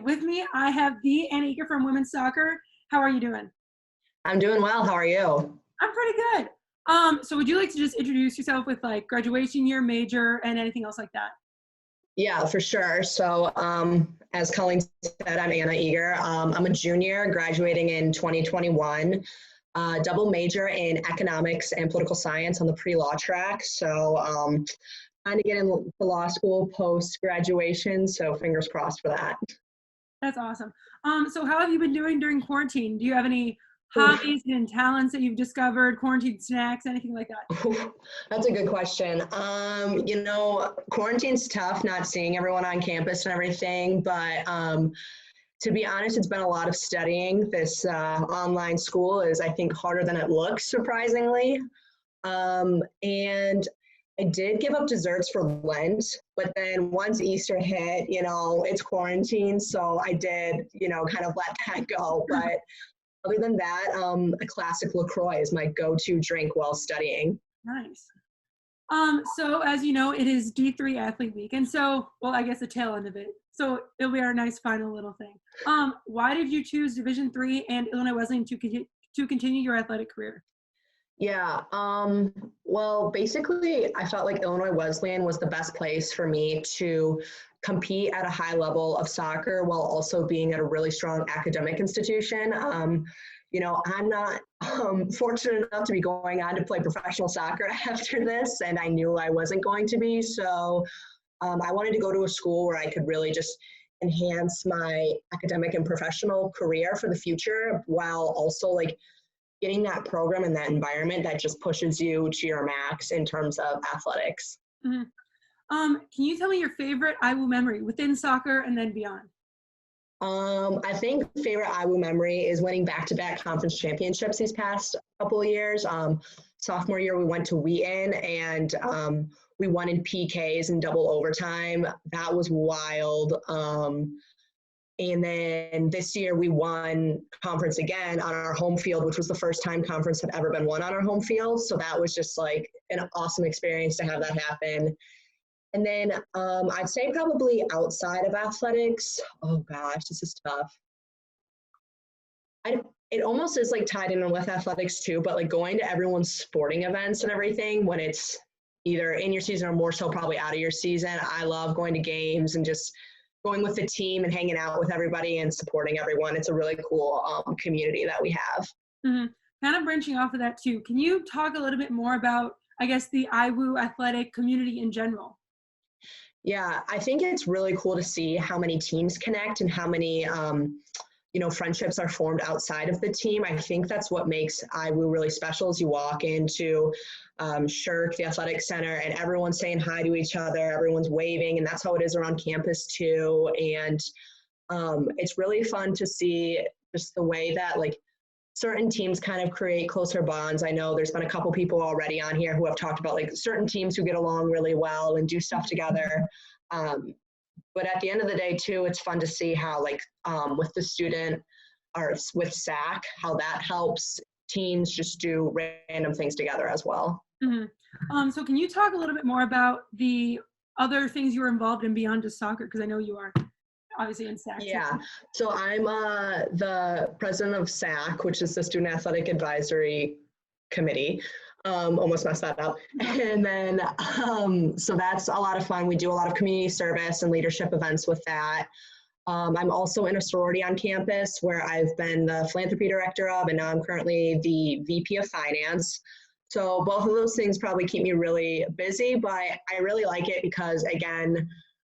With me, I have the Anna Eager from Women's Soccer. How are you doing? I'm doing well. How are you? I'm pretty good. So would you like to just introduce yourself with like graduation year, major, and anything else like that? Yeah, for sure. As Colleen said, I'm Anna Eager. I'm a junior graduating in 2021, double major in economics and political science on the pre-law track. Trying to get into law school post-graduation, so fingers crossed for that. That's awesome. So how have you been doing during quarantine? Do you have any Oof. hobbies and talents that you've discovered, quarantine snacks, anything like that? That's a good question. Quarantine's tough, not seeing everyone on campus and everything, but to be honest, it's been a lot of studying. This online school is, I think, harder than it looks, surprisingly. And I did give up desserts for Lent, but then once Easter hit, it's quarantine, so I did, kind of let that go. But other than that, a classic LaCroix is my go-to drink while studying. Nice. So as you know, it is D3 Athlete Week, and so, well, I guess the tail end of it. So it'll be our nice final little thing. Why did you choose Division III and Illinois Wesleyan to continue your athletic career? Yeah, well, basically, I felt like Illinois Wesleyan was the best place for me to compete at a high level of soccer while also being at a really strong academic institution. I'm not fortunate enough to be going on to play professional soccer after this, and I knew I wasn't going to be. So I wanted to go to a school where I could really just enhance my academic and professional career for the future while also getting that program and that environment that just pushes you to your max in terms of athletics. Mm-hmm. Can you tell me your favorite IWU memory within soccer and then beyond? I think favorite IWU memory is winning back-to-back conference championships these past couple of years. Sophomore year, we went to Wheaton and we won in PKs and double overtime. That was wild. And then this year we won conference again on our home field, which was the first time conference had ever been won on our home field. So that was just like an awesome experience to have that happen. And then I'd say probably outside of athletics, oh gosh, this is tough. It almost is like tied in with athletics too, but like going to everyone's sporting events and everything when it's either in your season or more so probably out of your season. I love going to games and just going with the team and hanging out with everybody and supporting everyone. It's a really cool community that we have. Mm-hmm. Kind of branching off of that too, can you talk a little bit more about, I guess, the IWU athletic community in general? Yeah, I think it's really cool to see how many teams connect and how many friendships are formed outside of the team. I think that's what makes IWU really special is you walk into Shirk, the athletic center, and everyone's saying hi to each other, everyone's waving, and that's how it is around campus too. And it's really fun to see just the way that certain teams kind of create closer bonds. I know there's been a couple people already on here who have talked about certain teams who get along really well and do stuff together. But at the end of the day too, it's fun to see how with the student or with SAC, how that helps teams just do random things together as well. Mm-hmm. So can you talk a little bit more about the other things you were involved in beyond just soccer? Because I know you are obviously in SAC. Yeah, so I'm the president of SAC, which is the Student Athletic Advisory Committee. Almost messed that up. And then, so that's a lot of fun. We do a lot of community service and leadership events with that. I'm also in a sorority on campus where I've been the philanthropy director of, and now I'm currently the VP of finance. So both of those things probably keep me really busy, but I really like it because, again,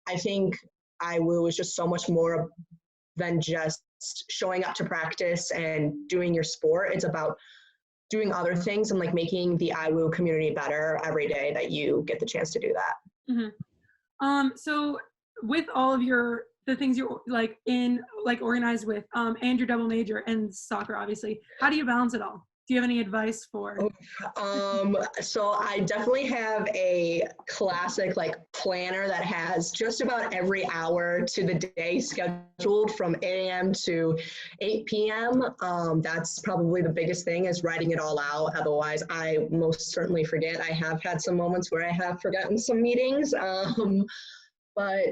I think IWU is just so much more than just showing up to practice and doing your sport. It's about doing other things and making the IWU community better every day that you get the chance to do that. Mm-hmm. So with all of the things you're organized with and your double major and soccer, obviously, how do you balance it all? Do you have any advice for? So I definitely have a classic planner that has just about every hour to the day scheduled from 8 a.m. to 8 p.m. That's probably the biggest thing is writing it all out. Otherwise, I most certainly forget. I have had some moments where I have forgotten some meetings, but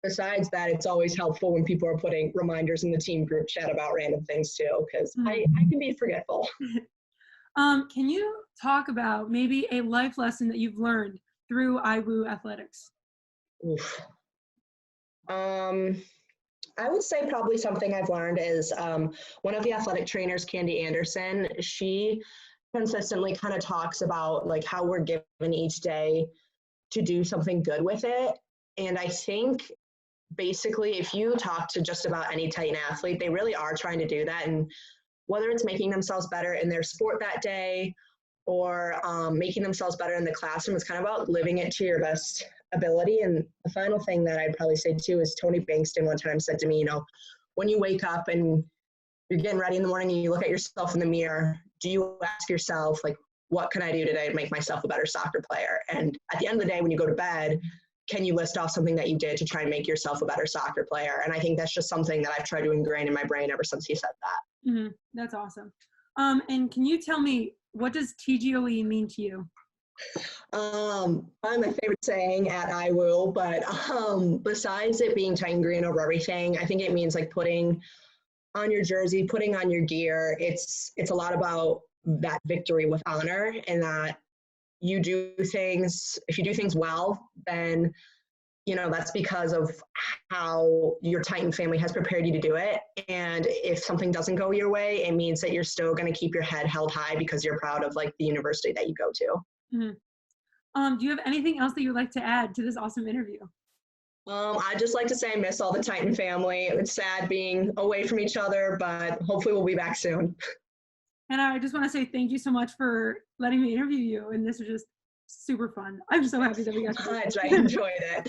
besides that, it's always helpful when people are putting reminders in the team group chat about random things too, because I can be forgetful. Can you talk about maybe a life lesson that you've learned through IWU athletics? Oof. I would say probably something I've learned is one of the athletic trainers, Candy Anderson, she consistently kind of talks about like how we're given each day to do something good with it. And I think basically if you talk to just about any Titan athlete, they really are trying to do that. And whether it's making themselves better in their sport that day or making themselves better in the classroom, it's kind of about living it to your best ability. And the final thing that I'd probably say too is Tony Bankston one time said to me, when you wake up and you're getting ready in the morning and you look at yourself in the mirror, do you ask yourself, like, what can I do today to make myself a better soccer player? And at the end of the day, when you go to bed, can you list off something that you did to try and make yourself a better soccer player? And I think that's just something that I've tried to ingrain in my brain ever since he said that. Mm-hmm. That's awesome. And can you tell me, what does TGOE mean to you? Probably my favorite saying at IWU, but besides it being Titan green over everything, I think it means like putting on your jersey, putting on your gear. It's a lot about that victory with honor, and that you do things, if you do things well, then that's because of how your Titan family has prepared you to do it. And if something doesn't go your way, it means that you're still going to keep your head held high because you're proud of like the university that you go to. Mm-hmm. Do you have anything else that you'd like to add to this awesome interview? I'd just like to say I miss all the Titan family. It's sad being away from each other, but hopefully we'll be back soon. And I just want to say thank you so much for letting me interview you. And this was just super fun. I'm so happy that we got to do it. I enjoyed it.